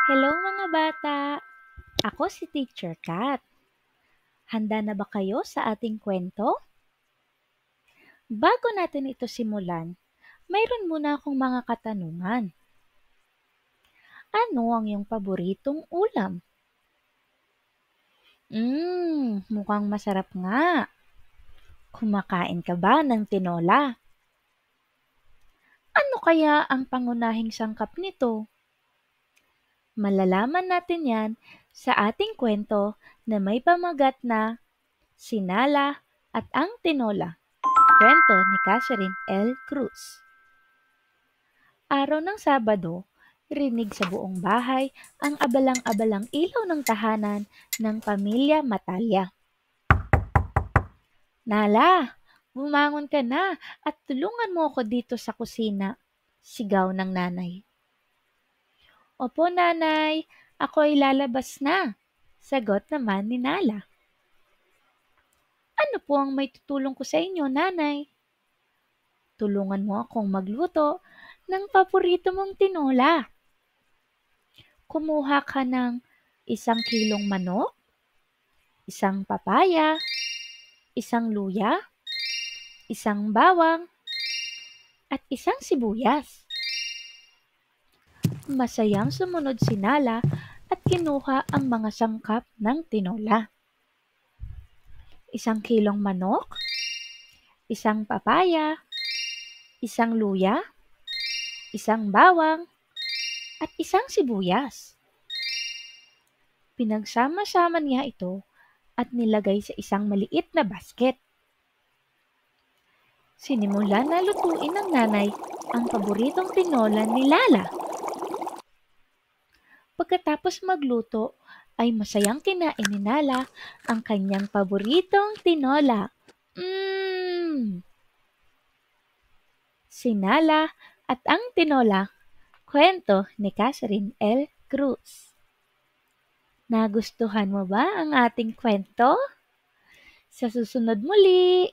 Hello mga bata! Ako si Teacher Kat. Handa na ba kayo sa ating kwento? Bago natin ito simulan, mayroon muna akong mga katanungan. Ano ang iyong paboritong ulam? Mukhang masarap nga. Kumakain ka ba ng tinola? Ano kaya ang pangunahing sangkap nito? Malalaman natin yan sa ating kwento na may pamagat na Sinala at ang Tinola. Kwento ni Catherine L. Cruz. Araw ng Sabado, rinig sa buong bahay ang abalang-abalang ilaw ng tahanan ng pamilya Matalya. Nala, bumangon ka na at tulungan mo ako dito sa kusina, sigaw ng nanay. Opo nanay, ako ay lalabas na, sagot naman ni Nala. Ano po ang may tutulong ko sa inyo, nanay? Tulungan mo akong magluto ng paborito mong tinola. Kumuha ka ng 1 kilong manok, 1 papaya, 1 luya, 1 bawang, at 1 sibuyas. Masayang sumunod si Nala at kinuha ang mga sangkap ng tinola. 1 kilong manok, 1 papaya, 1 luya, 1 bawang, at 1 sibuyas. Pinagsama-sama niya ito at nilagay sa isang maliit na basket. Sinimulan na lutuin ng nanay ang paboritong tinola ni Lala. Pagkatapos magluto, ay masayang kinain ni Nala ang kanyang paboritong tinola. Sinala at ang Tinola, kwento ni Catherine L. Cruz. Nagustuhan mo ba ang ating kwento? Sa susunod muli!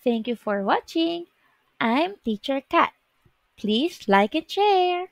Thank you for watching. I'm Teacher Kat. Please like and share.